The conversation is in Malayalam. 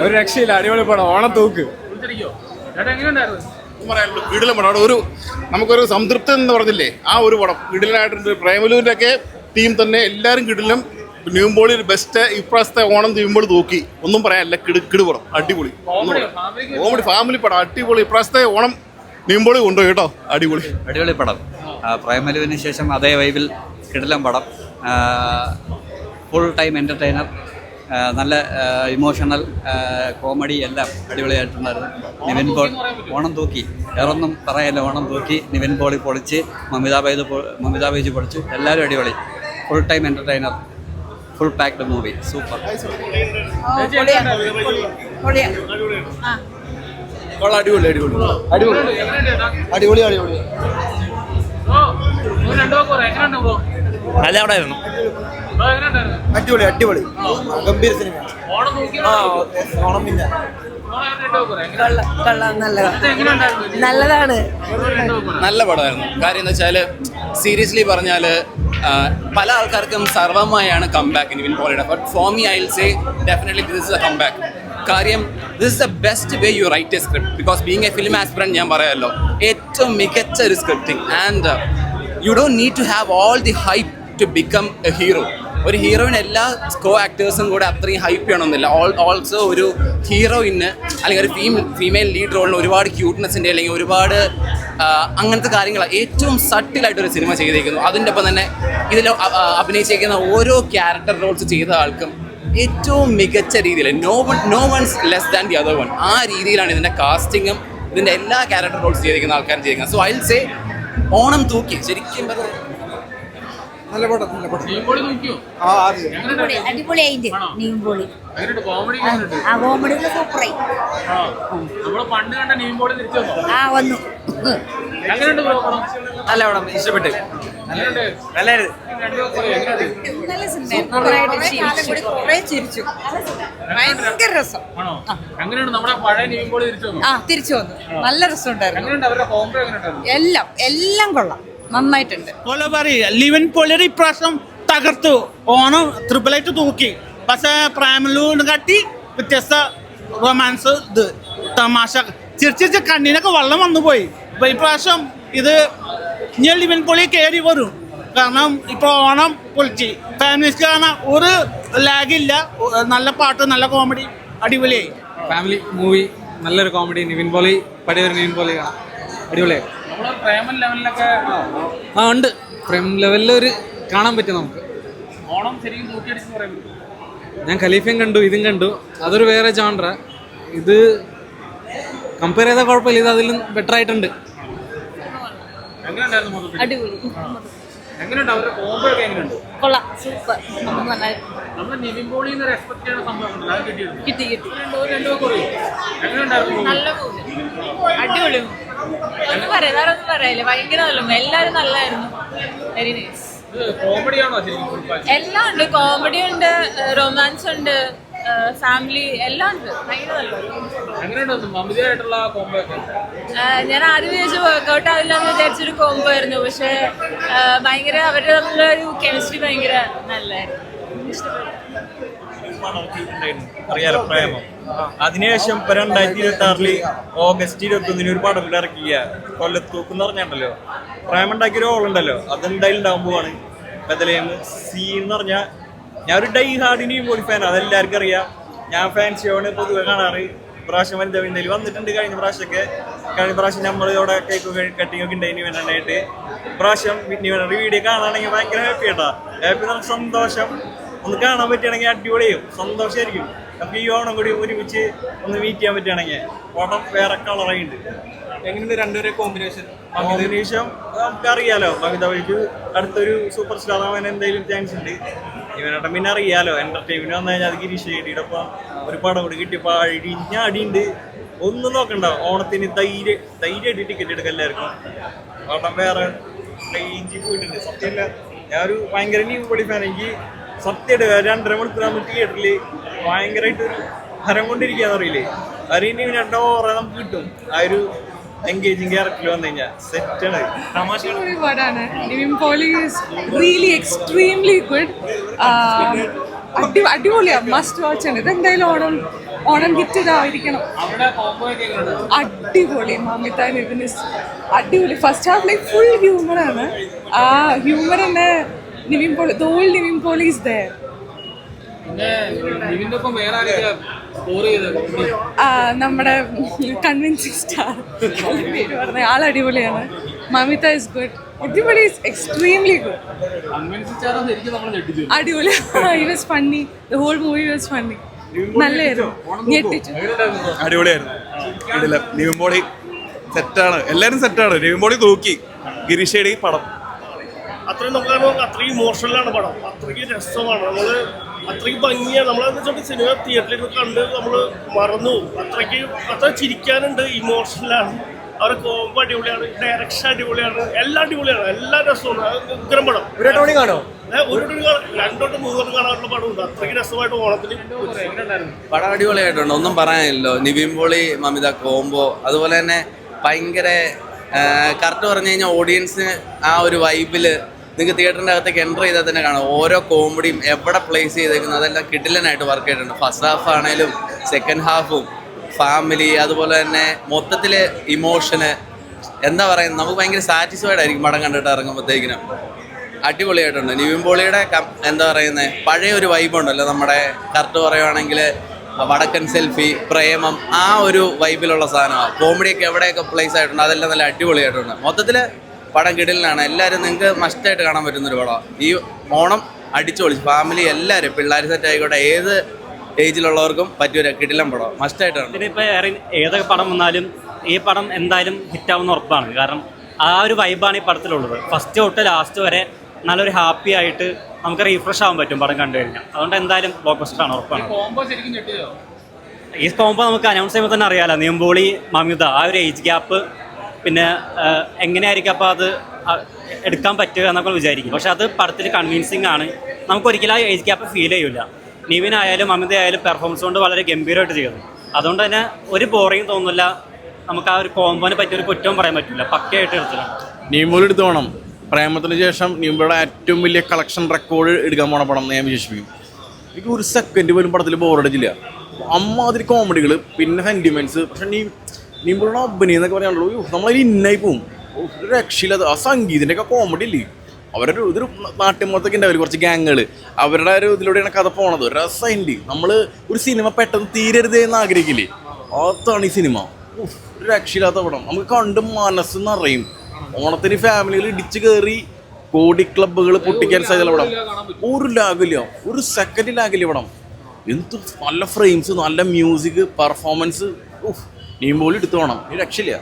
ഒരു രക്ഷയില്ല, അടിപൊളി പടം. ഓണം തൂക്ക്. വീട്ടിലും പടം ഒരു നമുക്കൊരു സംതൃപ്തി എന്ന് പറഞ്ഞില്ലേ, ആ ഒരു പടം വീട്ടിലായിട്ടുണ്ട്. പ്രേമലുവിൻ്റെ ഒക്കെ ടീം തന്നെ എല്ലാവരും കിടിലും. നിവിൻപോളി ഒരു ബെസ്റ്റ്. ഇപ്രാവശ്യത്തെ ഓണം നിവിൻപോളി തൂക്കി, ഒന്നും പറയാനില്ല. കിടു പടം അടിപൊളി. കോമഡി ഫാമിലി പടം അടിപൊളി. ഇപ്രാവശ്യത്തെ ഓണം നിവിൻപോളി കൊണ്ടുപോയി കേട്ടോ. അടിപൊളി അടിപൊളി പടം. പ്രേമലുവിന് ശേഷം അതേ വൈബിൽ കിടിലം പടം. Full time entertainer. നല്ല ഇമോഷണൽ കോമഡി എല്ലാം അടിപൊളിയായിട്ടുണ്ടായിരുന്നു. നിവിൻ പോളി ഓണം തൂക്കി, വേറൊന്നും പറയല്ല. ഓണം തൂക്കി. നിവിൻ പോളി പൊളിച്ച്, മമിത ബൈജു പൊളിച്ചു. എല്ലാവരും അടിപൊളി. Full time entertainer. Full packed movie. Super. അടിപൊളി അടിപൊളി. നല്ല പടമായിരുന്നു. അടിപൊളി അടിപൊളി ഗംഭീര സിനിമ. ഓണം പിന്നെ നല്ലതാണ്. നല്ല പടമായിരുന്നു. കാര്യം എന്താ വെച്ചാൽ സീരിയസ്ലി പറഞ്ഞാൽ പല ആൾക്കാർക്കും സർവമായാണ് കംബാക്ക് നിവിൻ പോളിയുടെ. But for me I will say definitely this is a comeback. കാര്യം this is the best way you write a script. Because being a film aspirant ഞാൻ പറയാമല്ലോ, ഏറ്റവും മികച്ച ഒരു scripting. And you don't need to have all the hype to become a hero. ഒരു ഹീറോയിന് എല്ലാ കോ ആക്ടേഴ്സും കൂടെ അത്രയും ഹൈപ്പ് ചെയ്യണമെന്നില്ല. ഓൾസോ ഒരു ഹീറോയിന് അല്ലെങ്കിൽ ഒരു ഫീമെയിൽ ലീഡ് റോളിന് ഒരുപാട് ക്യൂട്ട്നെസ്സിൻ്റെ അല്ലെങ്കിൽ ഒരുപാട് അങ്ങനത്തെ കാര്യങ്ങൾ ഏറ്റവും സട്ടിലായിട്ടൊരു സിനിമ ചെയ്തേക്കുന്നു. അതിൻ്റെ ഒപ്പം തന്നെ ഇതിൽ അഭിനയിച്ചേക്കുന്ന ഓരോ ക്യാരക്ടർ റോൾസ് ചെയ്ത ആൾക്കും ഏറ്റവും മികച്ച രീതിയിൽ no one's less than the other one. ആ രീതിയിലാണ് ഇതിൻ്റെ കാസ്റ്റിങ്ങും ഇതിൻ്റെ എല്ലാ ക്യാരക്ടർ റോൾസ് ചെയ്തിരിക്കുന്ന ആൾക്കാരും ചെയ്തിരിക്കുന്നത്. So I will say Onam തൂക്കി. ശരിക്കും നല്ല പടം. നല്ല പടം. അടിപൊളിയായിട്ട് നീമ്പോളി. ആ കോമഡി സൂപ്പറായി. വന്നു. നല്ല പടം. ഇഷ്ടപ്പെട്ട്. നല്ലായിരുന്നു. നല്ല സിനിമ. കുറെ ചിരിച്ചു. ഭയങ്കര രസം. തിരിച്ചു വന്നു. നല്ല രസമുണ്ടായിരുന്നു. എല്ലാം കൊള്ളാം. നന്നായിട്ടുണ്ട്. ലിവിൻ പോളിയുടെ ഇപ്രാവശ്യം തകർത്തു. ഓണം ട്രിപ്പിളായിട്ട് തൂക്കി. പക്ഷെ പ്രേമലുവിനെ കാട്ടി വ്യത്യസ്ത റൊമാൻസ്, ഇത് തമാശ ചിരിച്ച് കണ്ണിനൊക്കെ വെള്ളം വന്നു പോയി. അപ്പൊ ഇപ്രാവശ്യം ഇത് ഞാൻ ലിവിൻ പോളി കയറി വരും. കാരണം ഇപ്പൊ ഓണം പൊളിച്ച് ഫാമിലിക്ക് കാണാൻ ഒരു ലാഗില്ല. നല്ല പാട്ട്, നല്ല കോമഡി, അടിപൊളിയായി. ഫാമിലി മൂവി, നല്ലൊരു കോമഡി. നിവിൻ പോളി പടിയൊരു നിവിൻ പോളി കാണാം. അടിപൊളിയായി. ഉണ്ട്. പ്രേം ലെവലിൽ ഒരു കാണാൻ പറ്റും നമുക്ക്. ഞാൻ ഖലീഫയും കണ്ടു, ഇതും കണ്ടു. അതൊരു വേറെ ജോൺറ. ഇത് കമ്പയർ ചെയ്താൽ കുഴപ്പമില്ല. ഇത് അതിലും ബെറ്റർ ആയിട്ടുണ്ട്. അടിപൊളി. കൊള്ളാം. സൂപ്പർ. കിട്ടി. നല്ല അടിപൊളി. ഒന്നും പറയില്ല. ഭയങ്കര നല്ല. എല്ലാരും നല്ലായിരുന്നു. Very nice. എല്ലാം ഉണ്ട്. കോമഡി ഉണ്ട്, റൊമാൻസ് ഉണ്ട്, ഫാമിലി എല്ലാം ഉണ്ട്. ഭയങ്കര ഞാൻ ആദ്യം വിചാരിച്ചു വർക്കൗട്ട് ആവില്ല എന്ന് വിചാരിച്ചൊരു കോംബോ ആയിരുന്നു. പക്ഷെ ഭയങ്കര അവരുടെ തമ്മിലുള്ള ഒരു കെമിസ്ട്രി ഭയങ്കര നല്ലായിരുന്നു. അറിയാലോ പ്രേമം. അതിനുശേഷം 2026 ഓഗസ്റ്റ് 21 ഒരു പടം ഇറക്കിയ കൊല്ലത്തൂക്ക് എന്ന് പറഞ്ഞാണ്ടല്ലോ, പ്രേമം ഉണ്ടാക്കിയ ഒരു ഓളുണ്ടല്ലോ, അതെന്തായാലും ഉണ്ടാകാൻ പോവാണ്. ബദലേം സി എന്ന് പറഞ്ഞാൽ ഞാൻ ഒരു ഡൈ ഹാർഡിന് പോലി ഫാൻ. അതെല്ലാവർക്കും അറിയാം. ഞാൻ ഫാൻ ഷോണ് പൊതുവെ കാണാറ്. പ്രാവശ്യം വനിതയിൽ വന്നിട്ടുണ്ട്. കഴിഞ്ഞ പ്രാവശ്യം നമ്മൾ ഇവിടെ കേക്ക് കട്ടിങ് ഒക്കെ ഉണ്ടായി വേണ്ടായിട്ട്. പ്രാവശ്യം വീഡിയോ കാണുകയാണെങ്കിൽ ഭയങ്കര ഹാപ്പി കേട്ടാ. ഹാപ്പി എന്ന് പറഞ്ഞാൽ സന്തോഷം. ഒന്ന് കാണാൻ പറ്റുകയാണെങ്കിൽ അടിപൊളിയും സന്തോഷമായിരിക്കും. നമുക്ക് ഈ ഓണം കൂടി ഒരുമിച്ച് ഒന്ന് മീറ്റ് ചെയ്യാൻ പറ്റുകയാണെങ്കിൽ ഓണം വേറെ കളറായിട്ടുണ്ട്. എങ്ങനെയുണ്ട് രണ്ടുപേരെ കോമ്പിനേഷൻ? നമുക്കറിയാലോ, മമിത ബൈജു അടുത്തൊരു സൂപ്പർ സ്റ്റാർ ആവാൻ എന്തെങ്കിലും ചാൻസ് ഉണ്ട്. ഇവനോട്ടം പിന്നെ അറിയാലോ, എന്റർടൈൻമെന്റ് വന്നു കഴിഞ്ഞാൽ അത് ഗിരീഷ് ഷെഡിയുടെ ഒപ്പം ഒരു പടം കൂടി കിട്ടിയപ്പോൾ അടിഞ്ഞ അടിയുണ്ട്. ഒന്നും നോക്കണ്ട. ഓണത്തിന് ധൈര്യമായിട്ട് ടിക്കറ്റ് എടുക്കാം എല്ലാവർക്കും. ഓണം വേറെ റേഞ്ചിൽ പോയിട്ടുണ്ട്. സത്യമല്ല, ഞാൻ ഒരു ഭയങ്കര ന്യൂ ബോഡി ഫാൻ. എനിക്ക് സത്യമായിട്ട് 2.5 മണിക്കൂർ തിയേറ്ററിൽ ഭയങ്കരമായിട്ട് ഒരു ഹരം കൊണ്ടിരിക്കുകയെന്ന് അറിയില്ലേ. അതിന് 2 ഓവർ നമുക്ക് കിട്ടും. ആ ഒരു എൻഗേജിങ് ക്യാരക്ടറിൽ വന്നു കഴിഞ്ഞാൽ സെറ്റാണ്. Nivin Pauly is really extremely good. അടിപൊളിയാ, മസ്റ്റ് വാച്ച് ആണ്. ഇതെന്തായാലും ഓണം ഹിറ്റ് ഇതായിരിക്കണം. അടിപൊളി. മമിത നിവിൻ അടിപൊളി. ഫസ്റ്റ് ഹാഫ് ലൈക്ക് ഫുൾ ഹ്യൂമറാണ്. ആ ഹ്യൂമർ തന്നെ Nivin Pauly, the whole Nivin Pauly is there. നമ്മുടെ കൺവിൻസിങ് സ്റ്റാർ പേര് പറഞ്ഞ ആൾ അടിപൊളിയാണ്. Mamitha is good. Everybody is extremely good. അടിപൊളി. He was funny. The whole movie was funny. നല്ലായിരുന്നു. ഞെട്ടിച്ചു. അടിപൊളിയായിരുന്നു. നിവിൻ പോളി സെറ്റാണ്, എല്ലാവരും സെറ്റാണ്. നിവിൻ പോളി തൂക്കി. ഗിരീഷേടി പടം അത്രയും നമുക്ക് അത്രയും ഇമോഷണലാണ് പടം. അത്രയ്ക്ക് രസമാണ്. നമ്മൾ അത്രയ്ക്ക് ഭംഗിയാണ്. നമ്മളെന്ന് വെച്ചാൽ സിനിമ തിയേറ്ററിൽ കണ്ട് നമ്മൾ മറന്നു. അത്ര ചിരിക്കാനുണ്ട്. ഇമോഷണലാണ്. അവരുടെ കോമ്പ് അടിപൊളിയാണ്. ഡയറക്ഷൻ അടിപൊളിയാണ്. എല്ലാം അടിപൊളിയാണ്. എല്ലാ രസമാണ്. ഉഗ്രം പടം. ഒരു കാണോ? ഒരു രണ്ടോട്ട് മൂന്നോട്ട് കാണാനുള്ള പടമുണ്ട്. അത്രയ്ക്ക് രസമായിട്ട് ഓണത്തിന് പടം അടിപൊളിയായിട്ടുണ്ട്. ഒന്നും പറയാനില്ലല്ലോ. നിവിൻ പോളി മമിത കോംബോ, അതുപോലെ തന്നെ ഭയങ്കര കറക്റ്റ് പറഞ്ഞു കഴിഞ്ഞാൽ ഓഡിയൻസിന് ആ ഒരു വൈബില് നിങ്ങൾക്ക് തിയേറ്ററിൻ്റെ അകത്തേക്ക് എൻ്റർ ചെയ്താൽ തന്നെ കാണാം. ഓരോ കോമഡിയും എവിടെ പ്ലേസ് ചെയ്തേക്കുന്നത് അതെല്ലാം കിടിലനായിട്ട് വർക്ക് ചെയ്തിട്ടുണ്ട്. ഫസ്റ്റ് ഹാഫ് ആണെങ്കിലും സെക്കൻഡ് ഹാഫും ഫാമിലി, അതുപോലെ തന്നെ മൊത്തത്തിൽ ഇമോഷന് എന്താ പറയുന്നത്, നമുക്ക് ഭയങ്കര സാറ്റിസ്ഫൈഡ് ആയിരിക്കും പടം കണ്ടിട്ട് ഇറങ്ങുമ്പോഴത്തേക്കിനും. അടിപൊളിയായിട്ടുണ്ട്. നിവിൻ പോളിയുടെ എന്താ പറയുന്നത് പഴയ ഒരു വൈബ് ഉണ്ടല്ലോ, നമ്മുടെ കറക്റ്റ് പറയുവാണെങ്കിൽ വടക്കൻ സെൽഫി, പ്രേമം, ആ ഒരു വൈബിലുള്ള സാധനമാണ്. കോമഡിയൊക്കെ എവിടെയൊക്കെ പ്ലേസ് ആയിട്ടുണ്ട്, അതെല്ലാം നല്ല അടിപൊളിയായിട്ടുണ്ട്. മൊത്തത്തിൽ പടം കിടിലനാണ്. എല്ലാവരും നിങ്ങൾക്ക് മസ്റ്റായിട്ട് കാണാൻ പറ്റുന്നൊരു പടമാണ്. ഈ ഓണം അടിച്ചു പൊളിച്ച് ഫാമിലി എല്ലാവരും, പിള്ളേർ സെറ്റ് ആയിക്കോട്ടെ, ഏത് ഏജിലുള്ളവർക്കും പറ്റിയൊരു കിടിലൻ പടം മസ്റ്റായിട്ടാണ്. ഇതിപ്പോൾ ഏതൊക്കെ പടം വന്നാലും ഈ പടം എന്തായാലും ഹിറ്റാവുന്ന ഉറപ്പാണ്. കാരണം ആ ഒരു വൈബാണ് ഈ പടത്തിലുള്ളത്. ഫസ്റ്റ് തൊട്ട് ലാസ്റ്റ് വരെ നല്ലൊരു ഹാപ്പി ആയിട്ട് നമുക്ക് റീഫ്രഷ് ആവാൻ പറ്റും പടം കണ്ടു കഴിഞ്ഞാൽ. അതുകൊണ്ട് എന്തായാലും ബ്ലോക്ക് ബസ്റ്ററാണ്, ഉറപ്പാണ്. ഈ കോംബോ നമുക്ക് അനൗൺസ് ചെയ്യുമ്പോൾ തന്നെ അറിയാമല്ലോ. നിവിൻ പോളി മമിത, ആ ഒരു ഏജ് ഗ്യാപ്പ്, പിന്നെ എങ്ങനെയായിരിക്കും അപ്പോൾ അത് എടുക്കാൻ പറ്റുക എന്നൊക്കെ വിചാരിക്കും. പക്ഷെ അത് പടത്തിൽ കൺവിൻസിങ് ആണ്. നമുക്കൊരിക്കലും ആ ഏജ് ഗ്യാപ്പ് ഫീൽ ചെയ്യില്ല. നിവിൻ ആയാലും മമിത ആയാലും പെർഫോമൻസ് കൊണ്ട് വളരെ ഗംഭീരമായിട്ട് ചെയ്യുന്നു. അതുകൊണ്ട് തന്നെ ഒരു ബോറിങ് തോന്നില്ല. നമുക്ക് ആ ഒരു കോംബോനെ പറ്റി ഒരു കുറ്റവും പറയാൻ പറ്റില്ല. പക്കയായിട്ട് എടുത്തിട്ടുണ്ട്. നിവിൻ പോളി എടുത്ത് വേണം. പ്രേമത്തിന് ശേഷം നിവിൻ പോളിയുടെ ഏറ്റവും വലിയ കളക്ഷൻ റെക്കോർഡ് എടുക്കാൻ പോണ പടം ഞാൻ വിശേഷിപ്പിക്കും. എനിക്ക് ഒരു സെക്കൻഡ് പോലും പടത്തിൽ ബോറടിച്ചില്ല. അമ്മാതിരി കോമഡികൾ, പിന്നെ സെൻറ്റിമെൻറ്റ്സ്. പക്ഷെ നിവിൻ പോളിയുടെ അഭിനയം എന്നൊക്കെ പറയാനുള്ളൂ, നമ്മളതിൽ ഇന്നായി പോവും. ഒരു രക്ഷയില്ലാതെ ആ സംഗീതിൻ്റെ ഒക്കെ കോമഡി ഇല്ലേ, അവരുടെ ഇതൊരു നാട്ടിൻപുറത്തൊക്കെ ഉണ്ടാവില്ല കുറച്ച് ഗ്യാങ്ങുകൾ, അവരുടെ ഒരു ഇതിലൂടെയാണ് കഥ പോണത്. രസമുണ്ട്. നമ്മൾ ഒരു സിനിമ പെട്ടെന്ന് തീരരുതേ എന്ന് ആഗ്രഹിക്കില്ലേ, അതാണ് ഈ സിനിമ. ഒരു രക്ഷയില്ലാത്ത പടം. നമുക്ക് കണ്ട് മനസ്സ് നിറയും. ഓണത്തിന് ഫാമിലികൾ ഇടിച്ചു കയറി കോടി ക്ലബ്ബുകൾ പൊട്ടിക്കാൻ സാധ്യത പടം. ഒരു ലാഗില്ല, ഒരു സെക്കൻഡ് ലാഗില്ല പടം. എന്ത് നല്ല ഫ്രെയിംസ്, നല്ല മ്യൂസിക്, പെർഫോമൻസ്. നിവിൻ പോളി എടുത്തു വേണം. ഈ രക്ഷയില്ല.